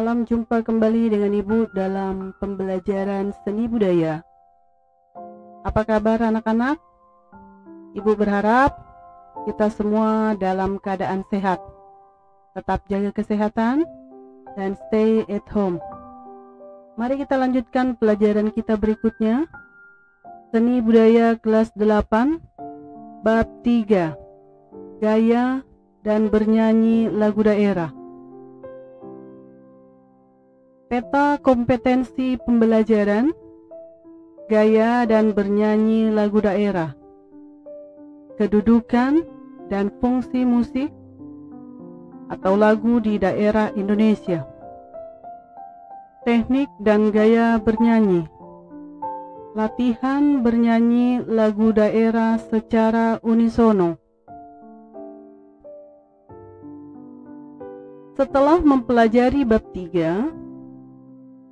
malam, jumpa kembali dengan Ibu dalam pembelajaran seni budaya. Apa kabar anak-anak? Ibu berharap kita semua dalam keadaan sehat. Tetap jaga kesehatan dan stay at home. Mari kita lanjutkan pelajaran kita berikutnya. Seni budaya kelas 8, bab 3. Gaya dan bernyanyi lagu daerah. Peta kompetensi pembelajaran, gaya dan bernyanyi lagu daerah, kedudukan dan fungsi musik atau lagu di daerah Indonesia, teknik dan gaya bernyanyi, latihan bernyanyi lagu daerah secara unisono. Setelah mempelajari bab 3,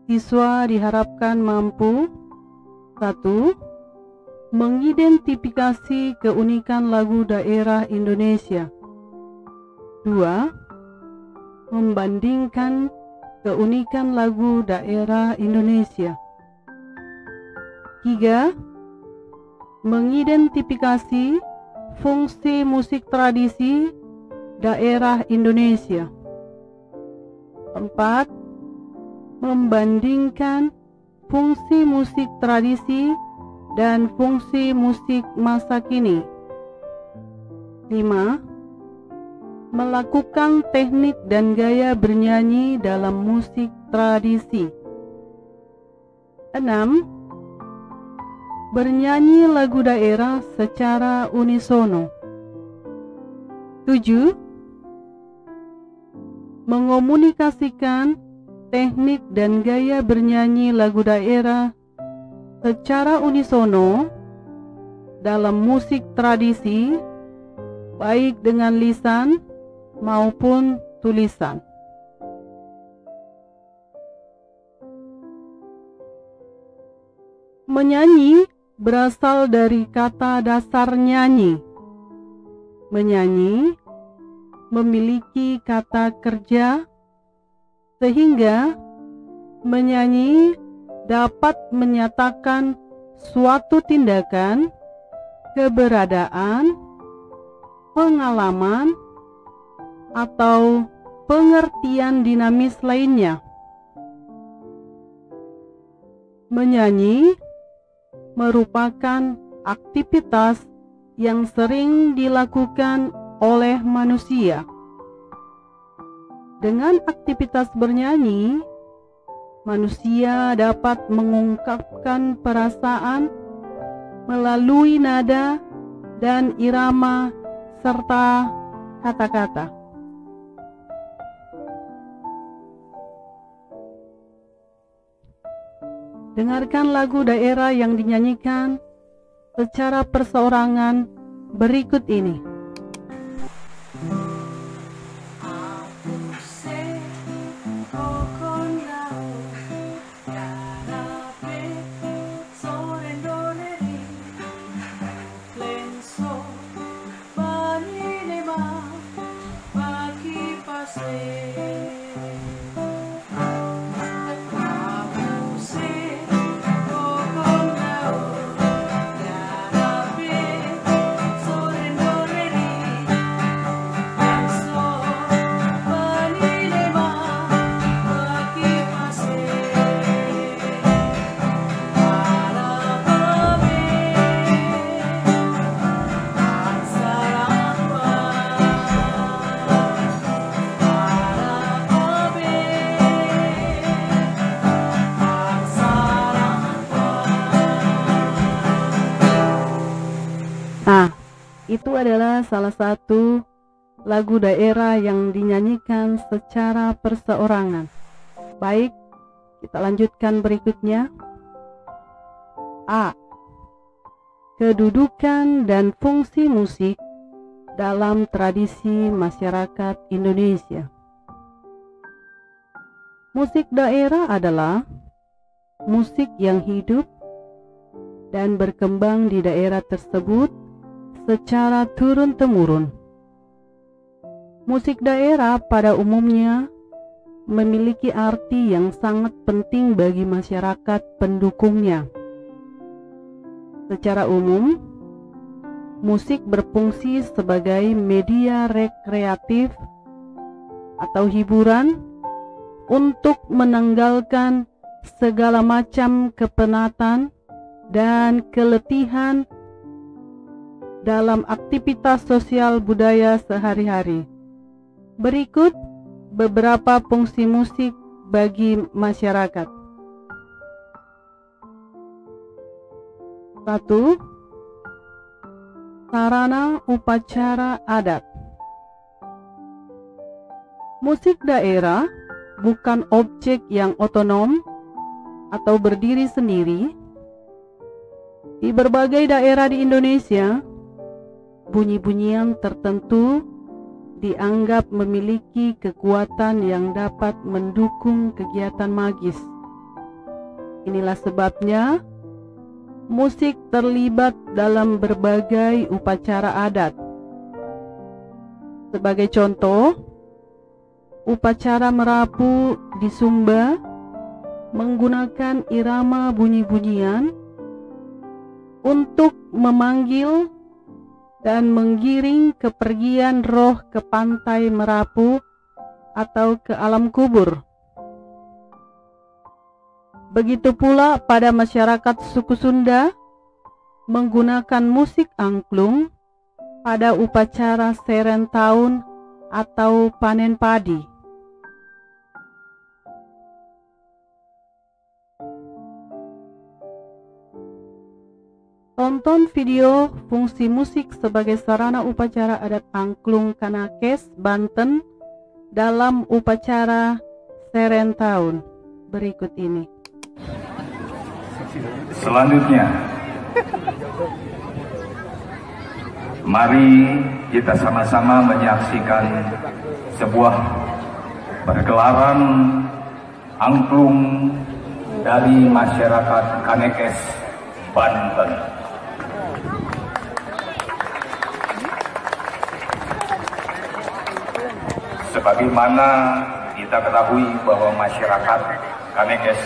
siswa diharapkan mampu 1. Mengidentifikasi keunikan lagu daerah Indonesia. 2. Membandingkan keunikan lagu daerah Indonesia. 3. Mengidentifikasi fungsi musik tradisi daerah Indonesia. 4. Membandingkan fungsi musik tradisi dan fungsi musik masa kini. 5. Melakukan teknik dan gaya bernyanyi dalam musik tradisi. 6. Bernyanyi lagu daerah secara unisono. 7. Mengomunikasikan teknik dan gaya bernyanyi lagu daerah secara unisono dalam musik tradisi, baik dengan lisan maupun tulisan. Menyanyi berasal dari kata dasar nyanyi. Menyanyi memiliki kata kerja, sehingga menyanyi dapat menyatakan suatu tindakan, keberadaan, pengalaman, atau pengertian dinamis lainnya. Menyanyi merupakan aktivitas yang sering dilakukan oleh manusia. Dengan aktivitas bernyanyi, manusia dapat mengungkapkan perasaan melalui nada dan irama serta kata-kata. Dengarkan lagu daerah yang dinyanyikan secara perseorangan berikut ini. Itu adalah salah satu lagu daerah yang dinyanyikan secara perseorangan. Baik, kita lanjutkan berikutnya. A. Kedudukan dan fungsi musik dalam tradisi masyarakat Indonesia. Musik daerah adalah musik yang hidup dan berkembang di daerah tersebut secara turun-temurun. Musik daerah pada umumnya memiliki arti yang sangat penting bagi masyarakat pendukungnya. Secara umum, musik berfungsi sebagai media rekreatif atau hiburan untuk menanggalkan segala macam kepenatan dan keletihan dalam aktivitas sosial budaya sehari-hari. Berikut beberapa fungsi musik bagi masyarakat. 1. Sarana upacara adat. Musik daerah bukan objek yang otonom atau berdiri sendiri. Di berbagai daerah di Indonesia, bunyi-bunyian tertentu dianggap memiliki kekuatan yang dapat mendukung kegiatan magis. Inilah sebabnya musik terlibat dalam berbagai upacara adat. Sebagai contoh, upacara merapu di Sumba menggunakan irama bunyi-bunyian untuk memanggil dan menggiring kepergian roh ke pantai Merapu atau ke alam kubur. Begitu pula pada masyarakat suku Sunda menggunakan musik angklung pada upacara seren tahun atau panen padi. Tonton video fungsi musik sebagai sarana upacara adat angklung Kanakes, Banten dalam upacara seren tahun berikut ini. Selanjutnya, mari kita sama-sama menyaksikan sebuah pergelaran angklung dari masyarakat Kanekes, Banten. Sebagaimana kita ketahui bahwa masyarakat Kanekes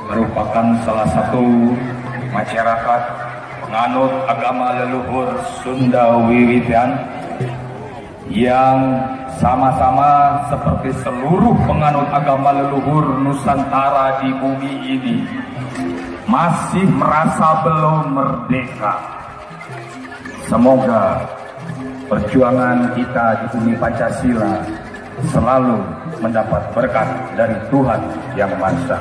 merupakan salah satu masyarakat penganut agama leluhur Sunda Wiwitan yang sama-sama seperti seluruh penganut agama leluhur Nusantara di bumi ini masih merasa belum merdeka. Semoga perjuangan kita di bumi Pancasila selalu mendapat berkat dari Tuhan Yang Maha Esa.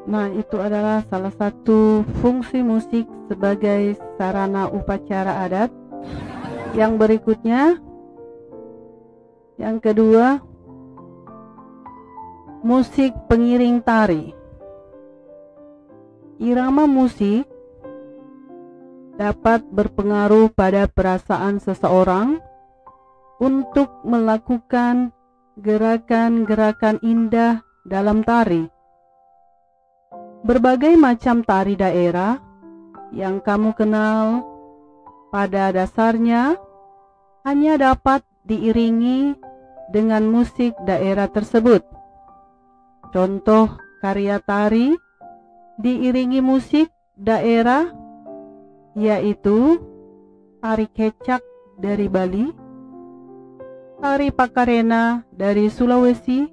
Nah, itu adalah salah satu fungsi musik sebagai sarana upacara adat. Yang berikutnya, yang kedua, musik pengiring tari. Irama musik dapat berpengaruh pada perasaan seseorang untuk melakukan gerakan-gerakan indah dalam tari. Berbagai macam tari daerah yang kamu kenal pada dasarnya hanya dapat diiringi dengan musik daerah tersebut. Contoh karya tari diiringi musik daerah yaitu tari kecak dari Bali, tari Pakarena dari Sulawesi,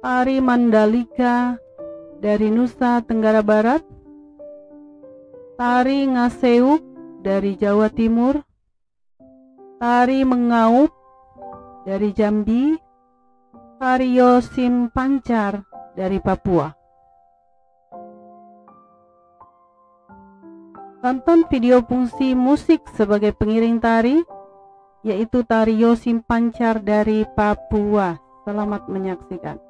tari Mandalika dari Nusa Tenggara Barat, tari Ngaseuk dari Jawa Timur, tari Mengaup dari Jambi, tari Yosim Pancar dari Papua. Tonton video fungsi musik sebagai pengiring tari, yaitu tari Yosim Pancar dari Papua. Selamat menyaksikan.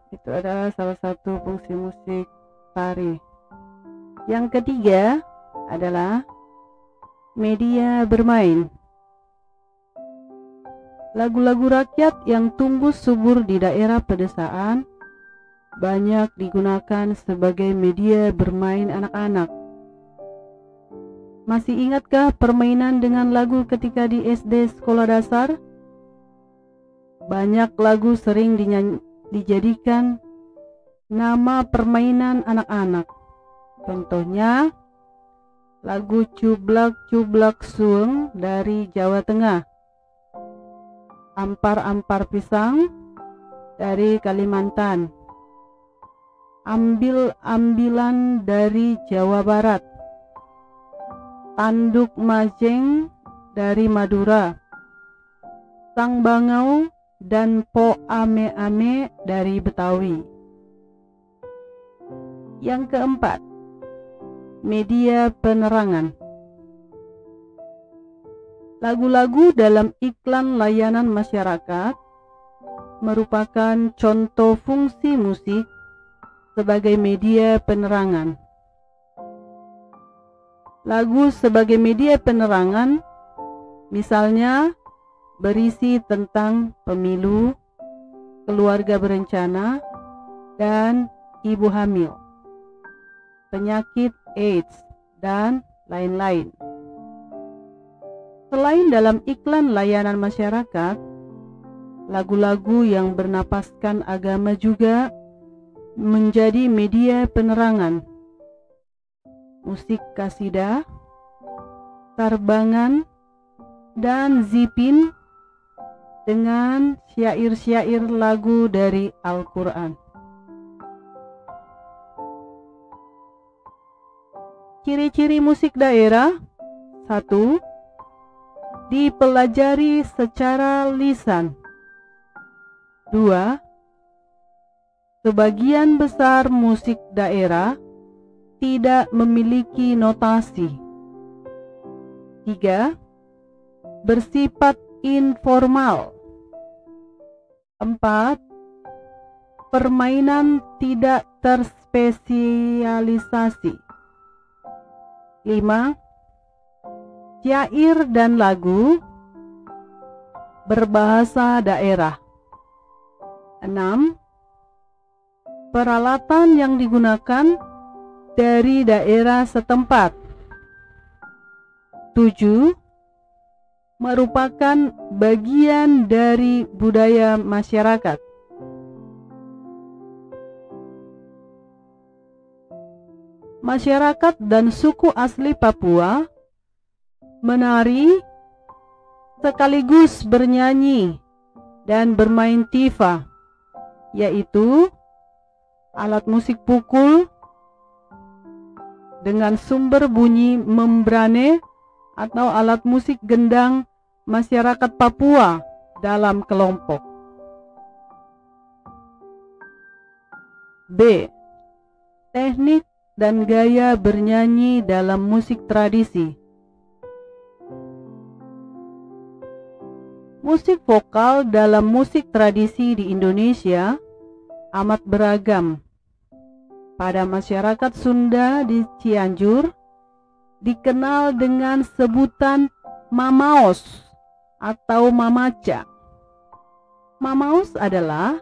Itu adalah salah satu fungsi musik tari. Yang ketiga adalah media bermain. Lagu-lagu rakyat yang tumbuh subur di daerah pedesaan banyak digunakan sebagai media bermain anak-anak. Masih ingatkah permainan dengan lagu ketika di SD sekolah dasar? Banyak lagu sering dijadikan nama permainan anak-anak. Contohnya, lagu Cublak-Cublak Sueng dari Jawa Tengah, Ampar-Ampar Pisang dari Kalimantan, Ambil-Ambilan dari Jawa Barat, Tanduk Majeng dari Madura, Sang Bangau dan Po Ame-Ame dari Betawi. Yang keempat, media penerangan. Lagu-lagu dalam iklan layanan masyarakat merupakan contoh fungsi musik sebagai media penerangan. Lagu sebagai media penerangan misalnya berisi tentang pemilu, keluarga berencana, dan ibu hamil, penyakit AIDS, dan lain-lain. Selain dalam iklan layanan masyarakat, lagu-lagu yang bernapaskan agama juga menjadi media penerangan. Musik kasidah, tarbangan, dan zipin dengan syair-syair lagu dari Al-Quran. Ciri-ciri musik daerah: 1. Dipelajari secara lisan. 2. Sebagian besar musik daerah tidak memiliki notasi. 3. Bersifat informal. 4. Permainan tidak terspesialisasi. 5. Syair dan lagu berbahasa daerah. 6. Peralatan yang digunakan dari daerah setempat. 7. Merupakan bagian dari budaya masyarakat. Masyarakat dan suku asli Papua menari sekaligus bernyanyi dan bermain tifa, yaitu alat musik pukul dengan sumber bunyi membrane atau alat musik gendang masyarakat Papua dalam kelompok. B. Teknik dan gaya bernyanyi dalam musik tradisi. Musik vokal dalam musik tradisi di Indonesia amat beragam. Pada masyarakat Sunda di Cianjur dikenal dengan sebutan mamaos atau mamaca. Mamaos adalah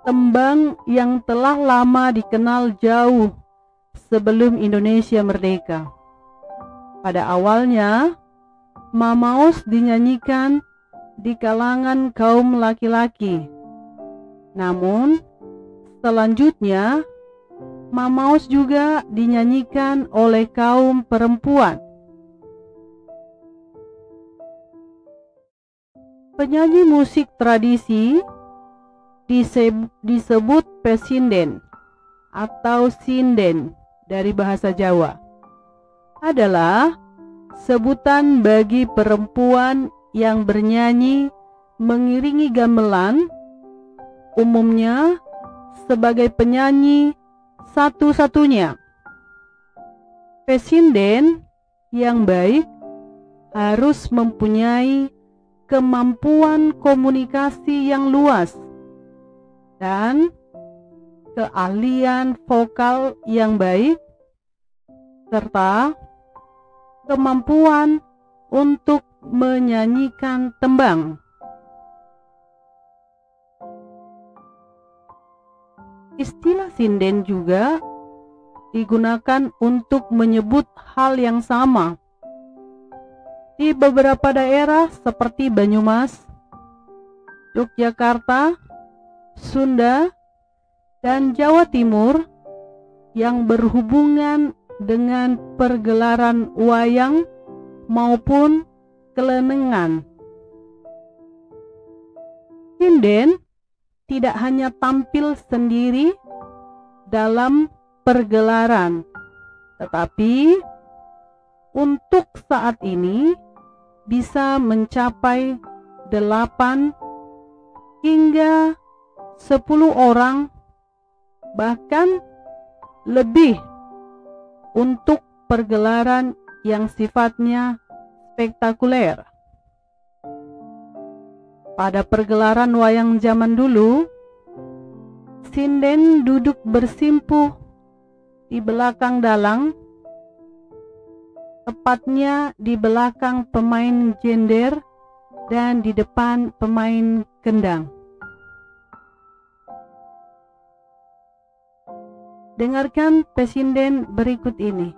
tembang yang telah lama dikenal jauh sebelum Indonesia merdeka. Pada awalnya, mamaos dinyanyikan di kalangan kaum laki-laki. Namun, selanjutnya mamaos juga dinyanyikan oleh kaum perempuan. Penyanyi musik tradisi disebut pesinden atau sinden dari bahasa Jawa. Adalah sebutan bagi perempuan yang bernyanyi mengiringi gamelan, umumnya sebagai penyanyi satu-satunya. Pesinden yang baik harus mempunyai kemampuan komunikasi yang luas dan keahlian vokal yang baik, serta kemampuan untuk menyanyikan tembang. Istilah sinden juga digunakan untuk menyebut hal yang sama. Di beberapa daerah seperti Banyumas, Yogyakarta, Sunda, dan Jawa Timur yang berhubungan dengan pergelaran wayang maupun kelenengan. Sinden tidak hanya tampil sendiri dalam pergelaran, tetapi untuk saat ini bisa mencapai 8 hingga 10 orang, bahkan lebih untuk pergelaran yang sifatnya spektakuler. Pada pergelaran wayang zaman dulu, sinden duduk bersimpuh di belakang dalang, tepatnya di belakang pemain gender dan di depan pemain kendang. Dengarkan pesinden berikut ini.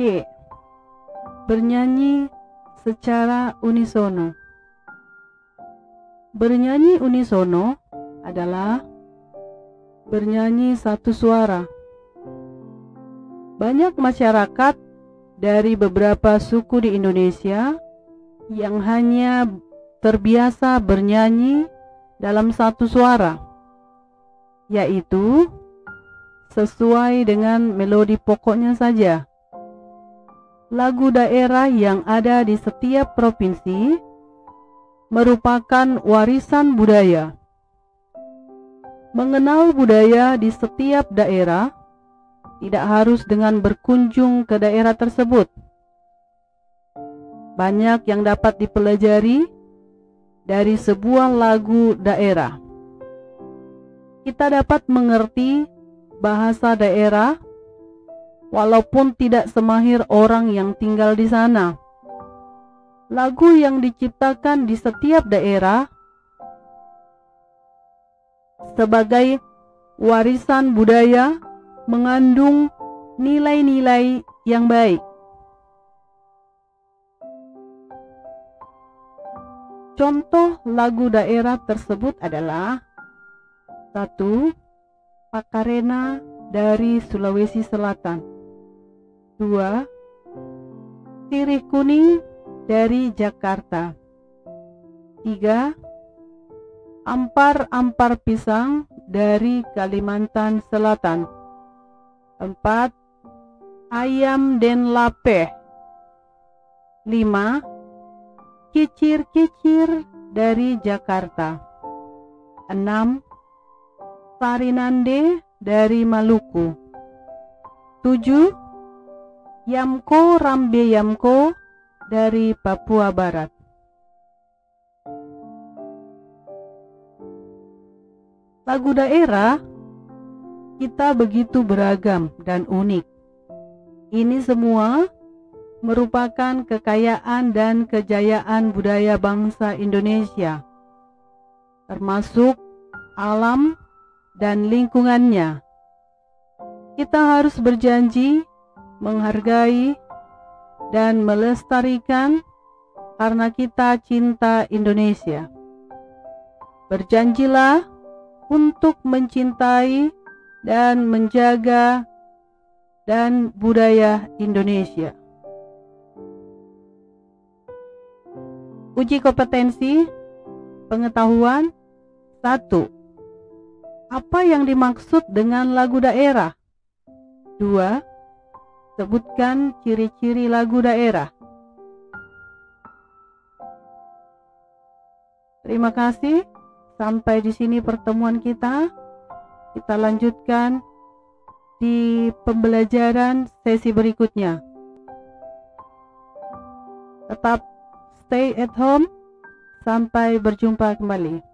C. Bernyanyi secara unisono. Bernyanyi unisono adalah bernyanyi satu suara. Banyak masyarakat dari beberapa suku di Indonesia yang hanya terbiasa bernyanyi dalam satu suara, yaitu sesuai dengan melodi pokoknya saja. Lagu daerah yang ada di setiap provinsi merupakan warisan budaya. Mengenal budaya di setiap daerah tidak harus dengan berkunjung ke daerah tersebut. Banyak yang dapat dipelajari dari sebuah lagu daerah. Kita dapat mengerti bahasa daerah walaupun tidak semahir orang yang tinggal di sana. Lagu yang diciptakan di setiap daerah sebagai warisan budaya mengandung nilai-nilai yang baik. Contoh lagu daerah tersebut adalah 1. Pakarena dari Sulawesi Selatan. 2. Sirih kuning dari Jakarta. 3. Ampar-ampar pisang dari Kalimantan Selatan. 4. Ayam den lapeh. 5. Kicir-kicir dari Jakarta. 6. Sarinande dari Maluku. 7. Yamko Rambe Yamko dari Papua Barat. Lagu daerah kita begitu beragam dan unik. Ini semua merupakan kekayaan dan kejayaan budaya bangsa Indonesia, termasuk alam dan lingkungannya. Kita harus berjanji menghargai dan melestarikan karena kita cinta Indonesia. Berjanjilah untuk mencintai dan menjaga dan budaya Indonesia. Uji kompetensi pengetahuan 1. Apa yang dimaksud dengan lagu daerah? 2. Sebutkan ciri-ciri lagu daerah. Terima kasih. Sampai di sini pertemuan kita. Kita lanjutkan di pembelajaran sesi berikutnya. Tetap stay at home. Sampai berjumpa kembali.